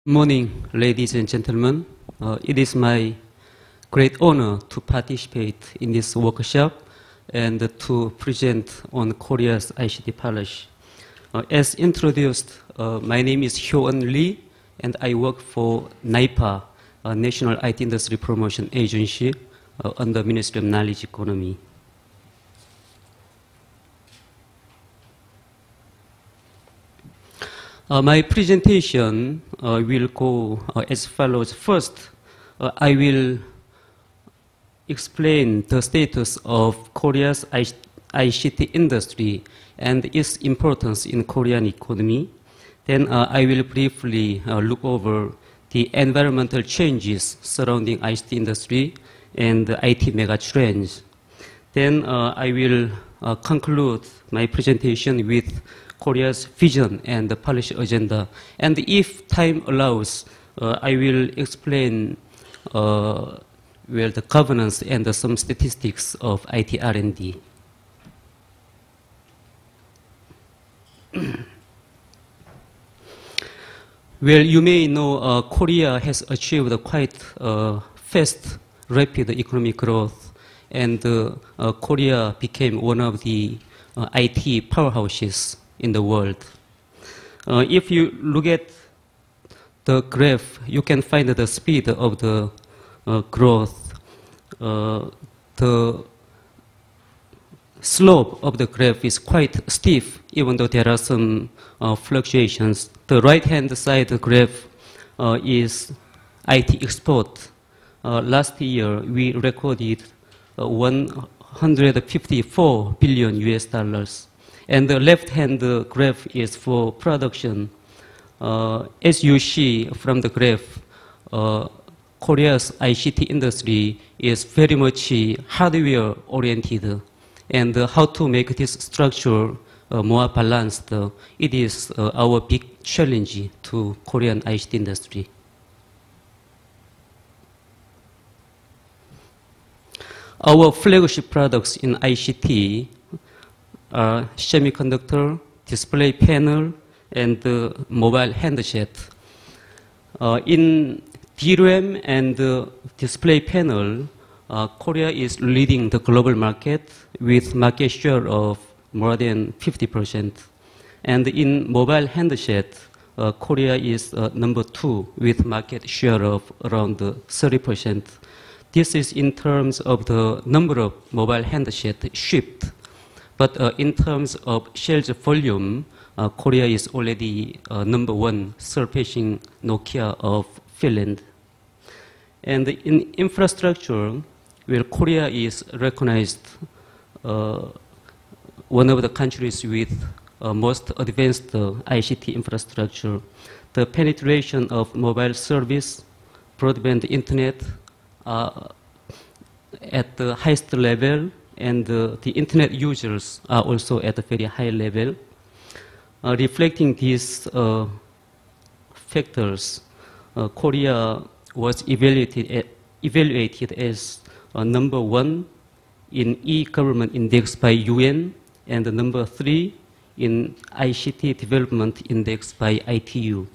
Morning, ladies and gentlemen. It is my great honor to participate in this workshop and to present on Korea's ICT policy. As introduced, my name is Hyeo eun and I work for NIPA, National IT Industry Promotion Agency, under Ministry of Knowledge Economy. My presentation will go as follows. First, I will explain the status of Korea's ICT industry and its importance in Korean economy. Then I will briefly look over the environmental changes surrounding ICT industry and the IT megatrends. Then I will conclude my presentation with Korea's vision and the policy agenda. And if time allows, I will explain the governance and some statistics of IT R&D. Well, you may know Korea has achieved a quite fast, rapid economic growth, and Korea became one of the IT powerhouses in the world. If you look at the graph, you can find the speed of the growth. The slope of the graph is quite steep, even though there are some fluctuations. The right-hand side graph is IT export. Last year, we recorded 154 billion US dollars. And the left-hand graph is for production. As you see from the graph, Korea's ICT industry is very much hardware-oriented. And how to make this structure more balanced, it is our big challenge to Korean ICT industry. Our flagship products in ICT are semiconductor, display panel, and mobile handset. In DRAM and display panel, Korea is leading the global market with market share of more than 50%. And in mobile handset, Korea is number 2 with market share of around 30%. This is in terms of the number of mobile handset shipped. But in terms of sales volume, Korea is already number 1, surpassing Nokia of Finland. And in infrastructure, well, Korea is recognized one of the countries with most advanced ICT infrastructure. The penetration of mobile service, broadband internet at the highest level, and the internet users are also at a very high level. Reflecting these factors, Korea was evaluated as number 1 in e-government index by UN and number 3 in ICT development index by ITU.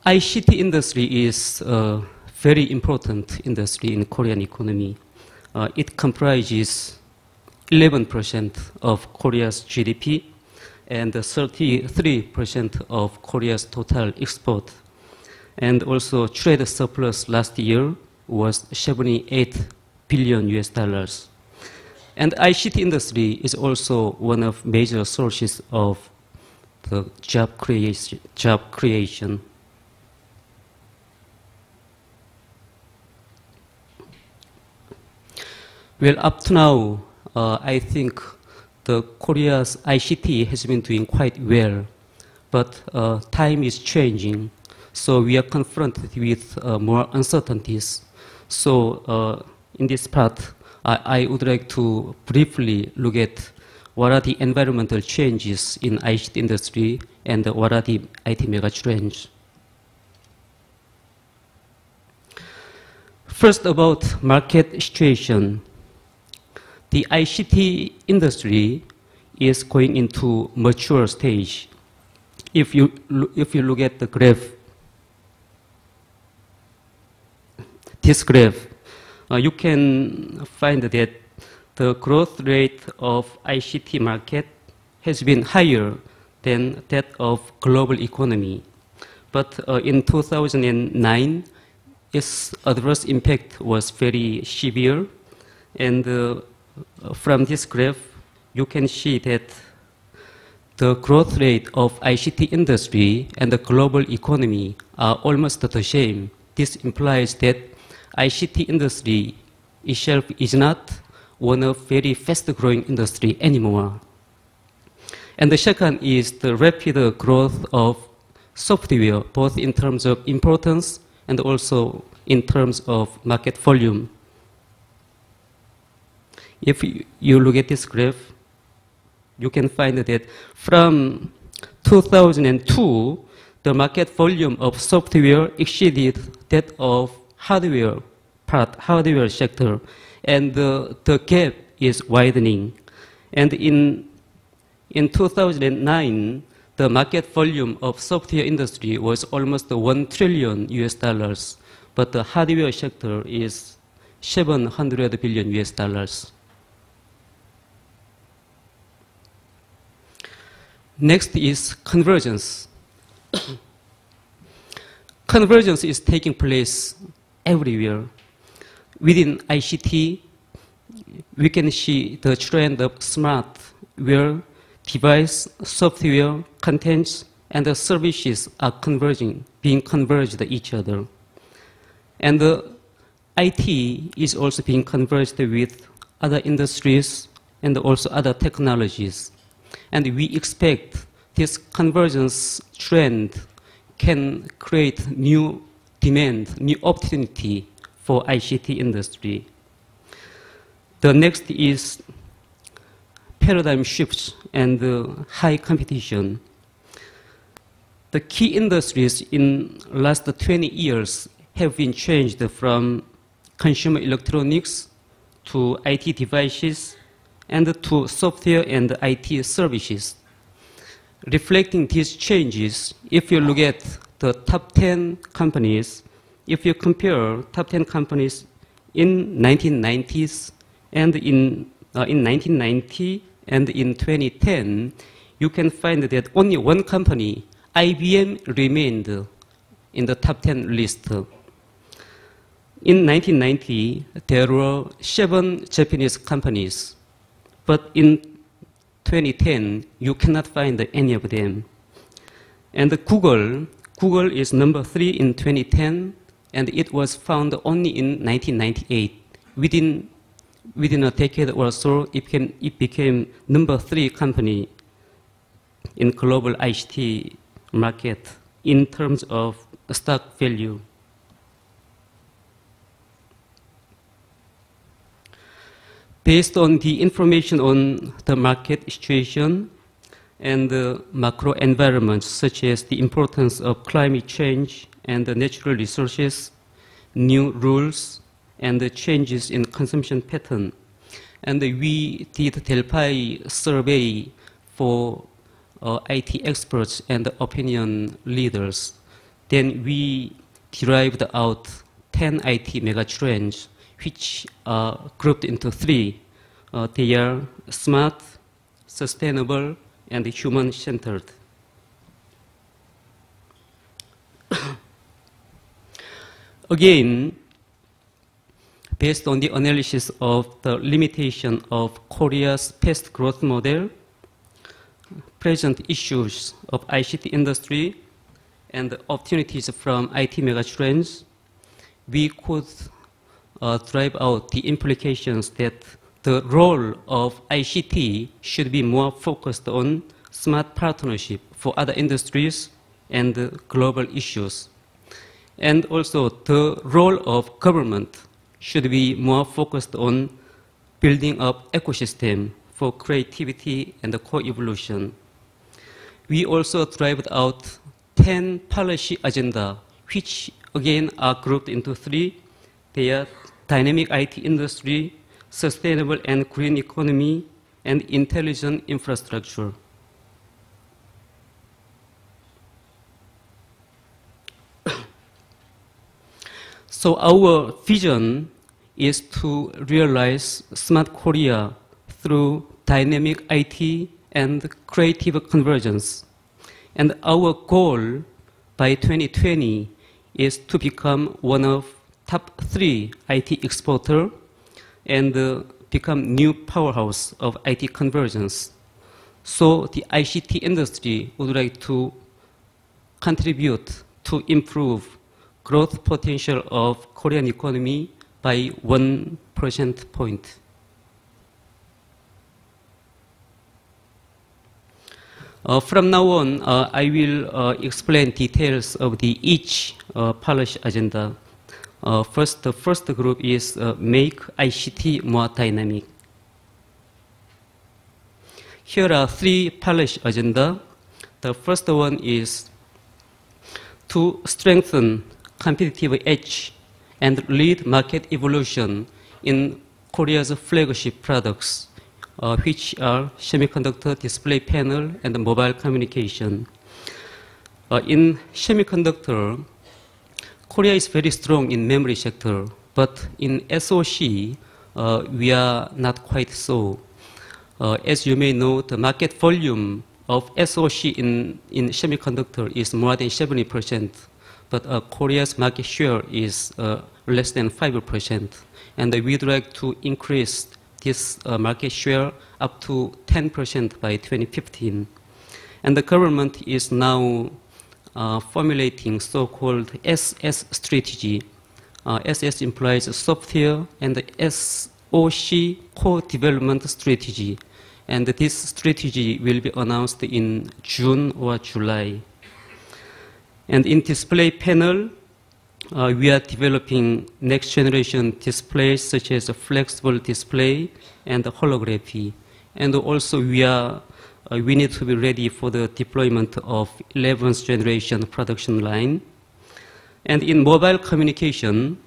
ICT industry is a very important industry in Korean economy. It comprises 11% of Korea's GDP and 33% of Korea's total export. And also trade surplus last year was 78 billion US dollars. And ICT industry is also one of major sources of the job creation. Well, up to now, I think the Korea's ICT has been doing quite well, but time is changing, so we are confronted with more uncertainties. So in this part, I would like to briefly look at what are the environmental changes in ICT industry and what are the IT megatrends. First, about market situation. The ICT industry is going into mature stage. If you look at the graph, this graph, you can find that the growth rate of ICT market has been higher than that of global economy. But in 2009, its adverse impact was very severe. And from this graph, you can see that the growth rate of ICT industry and the global economy are almost the same. This implies that ICT industry itself is not one of very fast-growing industry anymore. And the second is the rapid growth of software, both in terms of importance and also in terms of market volume. If you look at this graph, you can find that from 2002, the market volume of software exceeded that of hardware sector, and the gap is widening. And in 2009, the market volume of software industry was almost $1 trillion, but the hardware sector is $700 billion. Next is convergence. Convergence is taking place everywhere. Within ICT, we can see the trend of smart, where device, software, contents, and the services are being converged each other. And the IT is also being converged with other industries and also other technologies. And we expect this convergence trend can create new demand, new opportunity for ICT industry. The next is paradigm shifts and high competition. The key industries in last 20 years have been changed from consumer electronics to IT devices and to software and IT services. Reflecting these changes, if you look at the top 10 companies, if you compare top 10 companies in 1990s and in 1990 and in 2010, you can find that only one company, IBM, remained in the top 10 list. In 1990, there were 7 Japanese companies, but in 2010, you cannot find any of them. And Google is number 3 in 2010, and it was found only in 1998. Within a decade or so, it became number 3 company in global ICT market in terms of stock value. Based on the information on the market situation and the macro environments, such as the importance of climate change and the natural resources, new rules, and the changes in consumption pattern. And we did a Delphi survey for IT experts and opinion leaders. Then we derived out 10 IT megatrends, which are grouped into 3. They are smart, sustainable, and human-centered. Again, based on the analysis of the limitation of Korea's past growth model, present issues of ICT industry, and the opportunities from IT megatrends, we could drive out the implications that the role of ICT should be more focused on smart partnership for other industries and global issues. And also the role of government should be more focused on building up ecosystem for creativity and co-evolution. We also drive out 10 policy agenda, which again are grouped into 3. They are dynamic IT industry, sustainable and green economy, and intelligent infrastructure. So our vision is to realize Smart Korea through dynamic IT and creative convergence. And our goal by 2020 is to become one of top 3 IT exporter and become new powerhouse of IT convergence. So the ICT industry would like to contribute to improve growth potential of Korean economy by 1 percentage point. From now on, I will explain details of each policy agenda. First, the first group is make ICT more dynamic. Here are 3 policy agenda. The first one is to strengthen competitive edge and lead market evolution in Korea's flagship products, which are semiconductor, display panel, and mobile communication. In semiconductor, Korea is very strong in memory sector, but in SoC, we are not quite so. As you may know, the market volume of SoC in semiconductor is more than 70%, but Korea's market share is less than 5%. And we'd like to increase this market share up to 10% by 2015. And the government is now formulating so-called SS strategy. SS implies software and SoC co-development strategy. And this strategy will be announced in June or July. And in display panel, we are developing next generation displays such as a flexible display and holography. And also we need to be ready for the deployment of 11th generation production line. And in mobile communication,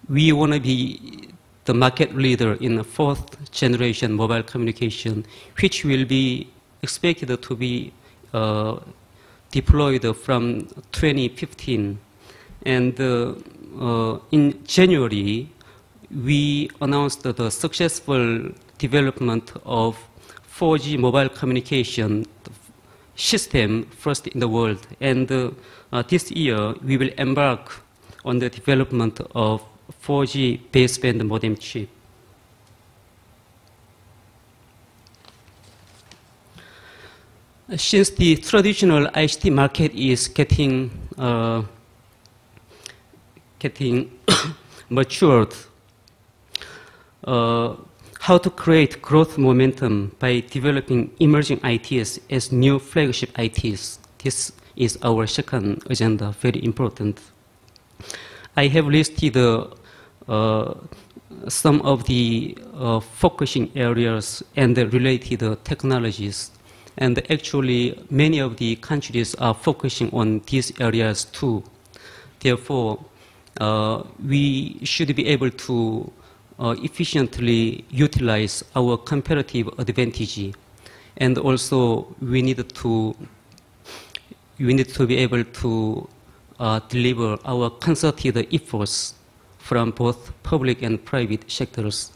we want to be the market leader in the 4th generation mobile communication, which will be expected to be deployed from 2015. And in January, we announced the successful development of 4G mobile communication system, first in the world. And this year, we will embark on the development of 4G baseband modem chip. Since the traditional ICT market is getting matured, how to create growth momentum by developing emerging ITs as new flagship ITs. This is our second agenda, very important. I have listed some of the focusing areas and the related technologies. And actually, many of the countries are focusing on these areas too. Therefore, we should be able to efficiently utilize our comparative advantage. And also, we need to be able to deliver our concerted efforts from both public and private sectors.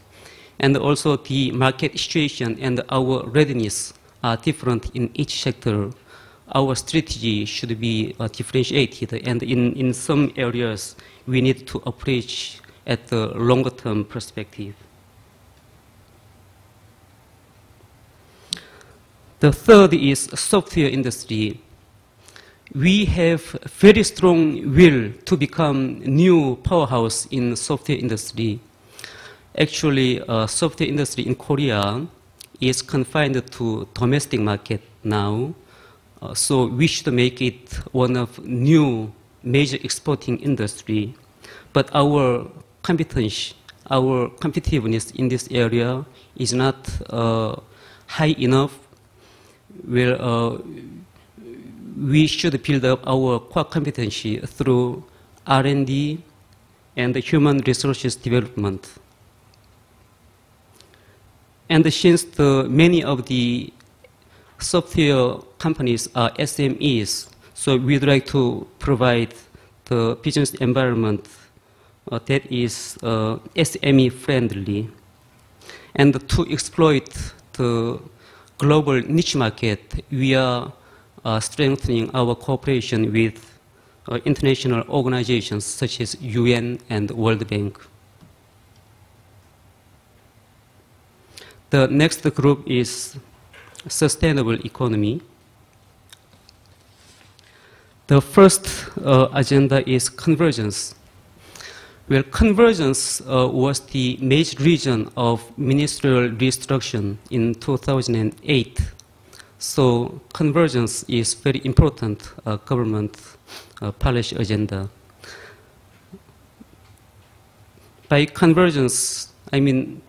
And also, the market situation and our readiness are different in each sector. Our strategy should be differentiated, and in some areas, we need to approach at the longer term perspective. The third is software industry. We have very strong will to become new powerhouse in software industry. Actually, software industry in Korea is confined to domestic market now. So we should make it one of new major exporting industry. But our competence, our competitiveness in this area is not high enough. Well, we should build up our core competency through R&D and human resources development. And since many of the software companies are SMEs, so we'd like to provide the business environment that is SME friendly, and to exploit the global niche market, we are strengthening our cooperation with international organizations such as UN and World Bank. The next group is sustainable economy. The first agenda is convergence. Well, convergence was the major reason of ministerial restructuring in 2008. So convergence is very important government policy agenda. By convergence, I mean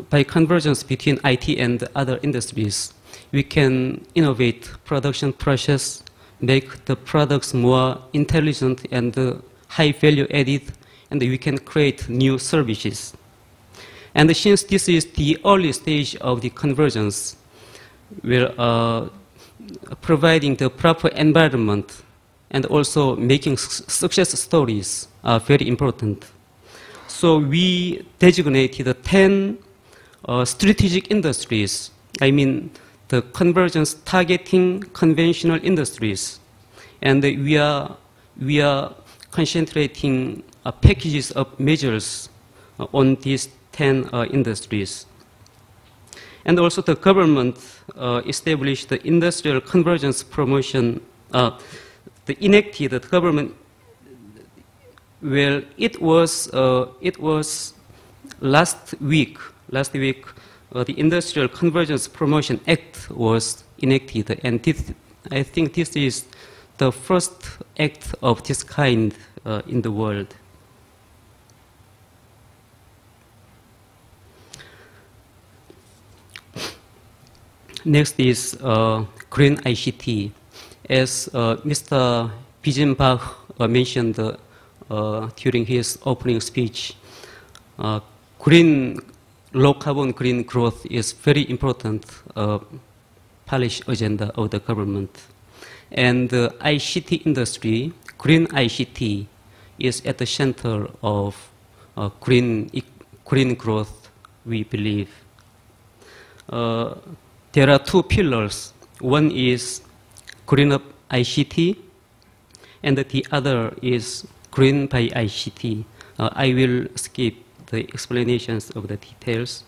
by convergence between IT and other industries, we can innovate production process, make the products more intelligent and high value added, and we can create new services. And since this is the early stage of the convergence, we're providing the proper environment and also making success stories are very important. So we designated 10 strategic industries, I mean the convergence targeting conventional industries. And we are concentrating packages of measures on these 10 industries. And also the government established the industrial convergence promotion, enacted the government. Well, it was last week, the Industrial Convergence Promotion Act was enacted, and I think this is the first act of this kind in the world. Next is green ICT. As Mr. Bijenbach mentioned during his opening speech, low carbon green growth is very important policy agenda of the government. And the ICT industry, green ICT, is at the center of green growth, we believe. There are two pillars. One is green up ICT, and the other is green by ICT. I will skip the explanations of the details.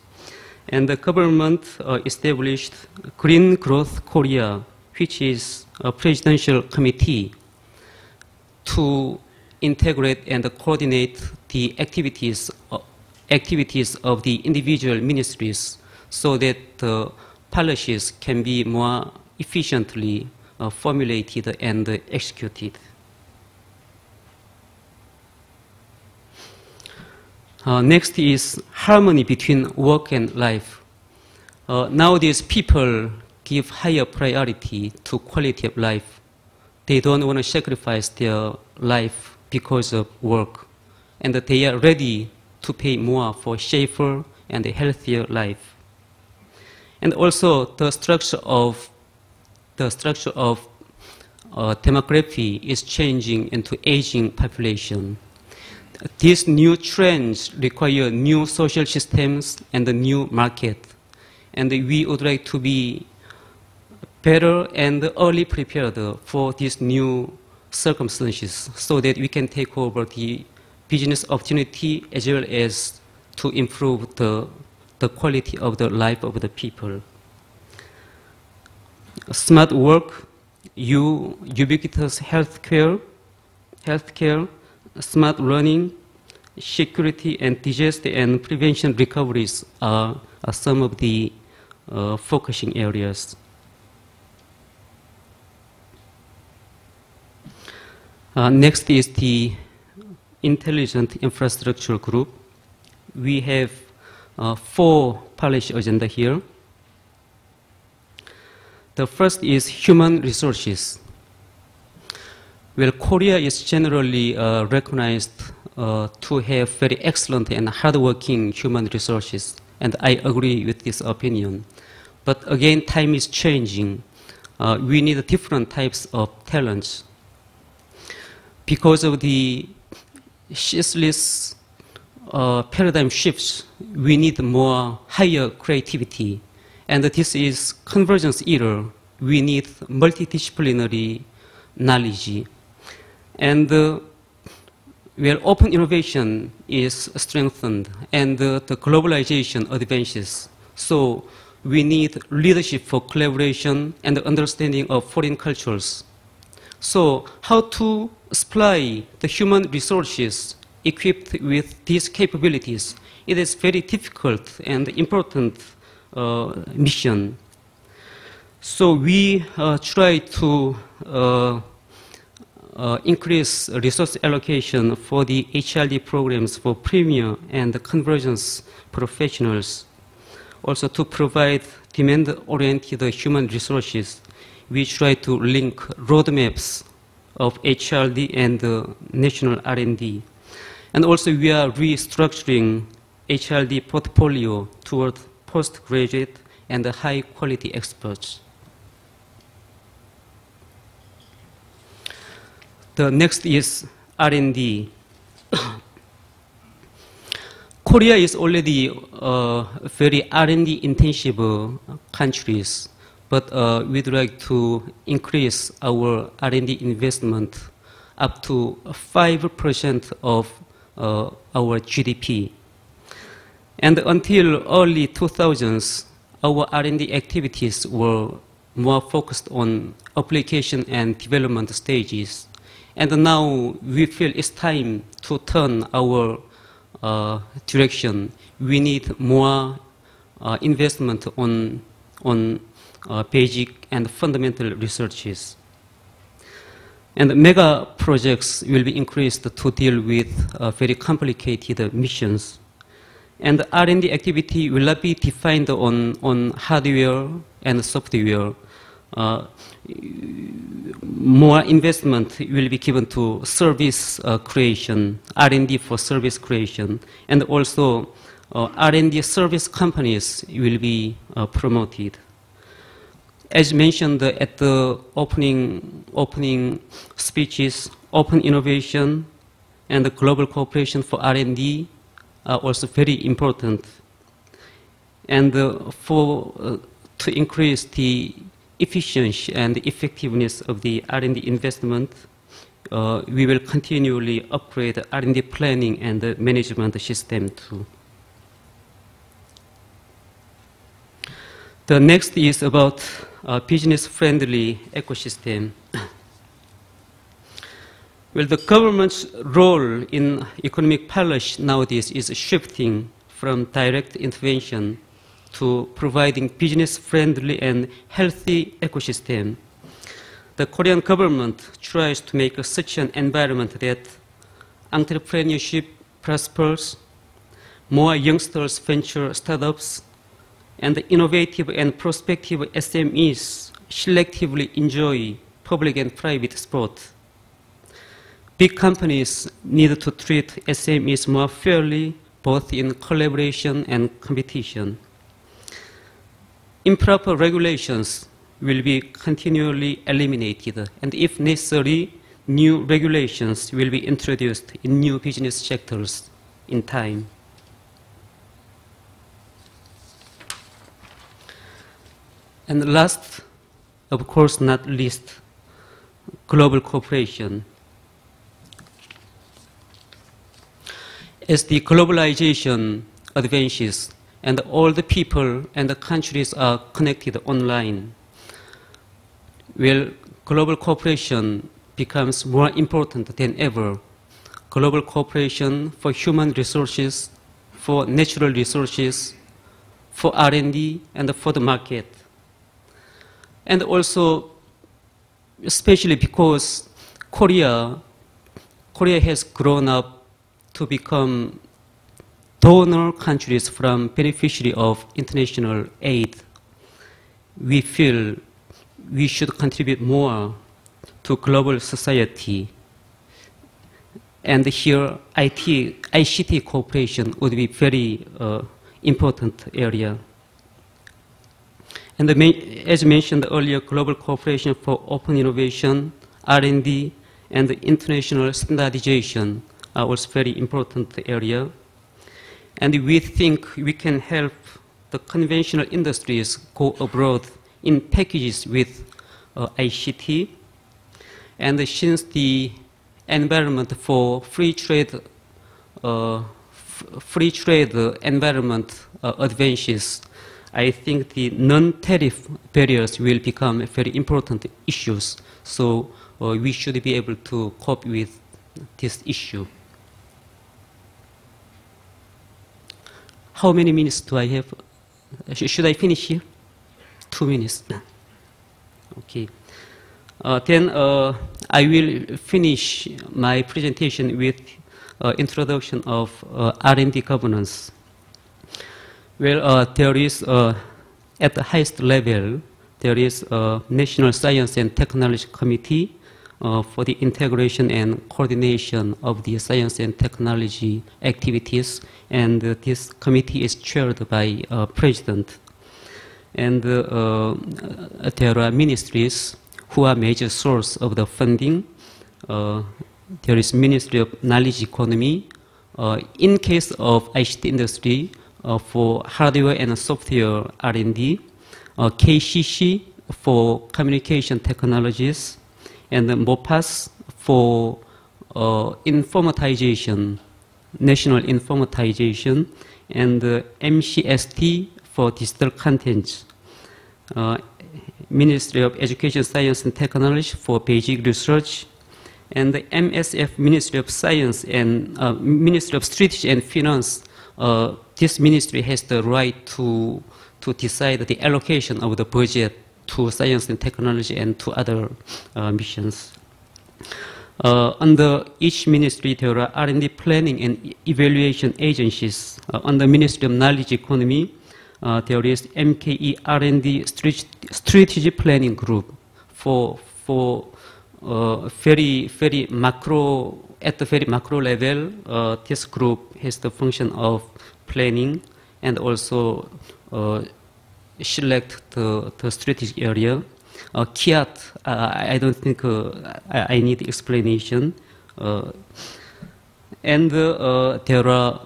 And the government established Green Growth Korea, which is a presidential committee to integrate and coordinate the activities of the individual ministries so that the policies can be more efficiently formulated and executed. Next is harmony between work and life. Nowadays, people give higher priority to quality of life. They don't want to sacrifice their life because of work, and they are ready to pay more for safer and a healthier life. And also, the structure of demography is changing into aging population. These new trends require new social systems and a new market. And we would like to be better and early prepared for these new circumstances so that we can take over the business opportunity as well as to improve the quality of the life of the people. Smart work, ubiquitous healthcare, smart learning, security and disaster and prevention recoveries are some of the focusing areas. Next is the intelligent infrastructure group. We have 4 policy agenda here. The first is human resources. Well, Korea is generally recognized to have very excellent and hardworking human resources. and I agree with this opinion. But again, time is changing. We need different types of talents. Because of the ceaseless paradigm shifts, we need more higher creativity. And this is convergence era. We need multidisciplinary knowledge. And where open innovation is strengthened and the globalization advances. So we need leadership for collaboration and understanding of foreign cultures. So how to supply the human resources equipped with these capabilities? It is very difficult and important mission. So we try to increase resource allocation for the HRD programs for premier and convergence professionals. Also to provide demand-oriented human resources, we try to link roadmaps of HRD and national R&D. And also we are restructuring HRD portfolio toward postgraduate and high-quality experts. The next is R&D. Korea is already very R&D intensive countries, but we'd like to increase our R&D investment up to 5% of our GDP. And until early 2000s, our R&D activities were more focused on application and development stages. And now we feel it's time to turn our direction. We need more investment on basic and fundamental researches. And mega projects will be increased to deal with very complicated missions. And R&D activity will not be defined on hardware and software. More investment will be given to service creation, R&D for service creation, and also R&D service companies will be promoted. As mentioned at the opening speeches, open innovation and global cooperation for R&D are also very important. And to increase the efficiency and effectiveness of the R&D investment, we will continually upgrade R&D planning and the management system too. The next is about business-friendly ecosystem. Well, the government's role in economic policy nowadays is shifting from direct intervention to providing business-friendly and healthy ecosystem. The Korean government tries to make such an environment that entrepreneurship prospers, more youngsters venture startups, and innovative and prospective SMEs selectively enjoy public and private support. Big companies need to treat SMEs more fairly, both in collaboration and competition. Improper regulations will be continually eliminated, and if necessary, new regulations will be introduced in new business sectors in time. And last, of course not least, global cooperation. As the globalization advances and all the people and the countries are connected online, well, global cooperation becomes more important than ever. Global cooperation for human resources, for natural resources, for R&D, and for the market. And also, especially because Korea has grown up to become donor countries from beneficiary of international aid, we feel we should contribute more to global society. And here, ICT cooperation would be very important area. And as mentioned earlier, global cooperation for open innovation, R&D, and international standardization are also very important area. And we think we can help the conventional industries go abroad in packages with ICT. And since the environment for free trade environment advances, I think the non-tariff barriers will become very important issues. So we should be able to cope with this issue. How many minutes do I have? Should I finish here? 2 minutes. Okay. Then I will finish my presentation with introduction of R&D governance. Well, there is, at the highest level, there is a National Science and Technology Committee for the integration and coordination of the science and technology activities, and this committee is chaired by President. And there are ministries who are major source of the funding. There is Ministry of Knowledge Economy. In case of ICT industry, for hardware and software R&D, KCC for communication technologies, and MOPAS for informatization, national informatization, and MCST for digital content. Ministry of Education, Science and Technology for basic research, and the MSF, Ministry of Science and Ministry of Strategy and Finance. This ministry has the right to decide the allocation of the budget to science and technology and to other missions. Under each ministry, there are R&D planning and evaluation agencies. Under Ministry of Knowledge Economy, there is MKE R&D Strategy Planning Group for very macro, at the very macro level. This group has the function of planning and also select the strategic area. KIAT, I don't think I need explanation. And there are,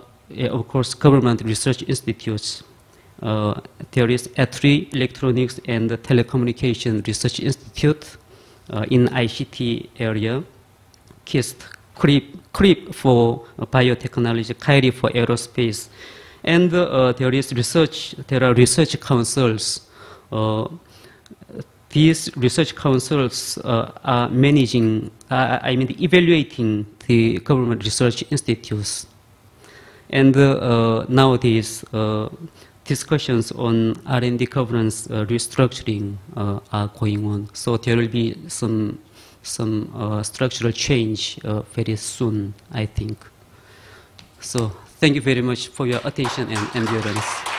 of course, government research institutes. There is ATRI, Electronics and Telecommunication Research Institute in ICT area, KIST, CRIP for biotechnology, KAIRI for aerospace. And there are research councils. These research councils are managing, evaluating the government research institutes. And nowadays, discussions on R&D governance restructuring are going on. So there will be some structural change very soon, I think. So thank you very much for your attention and endurance.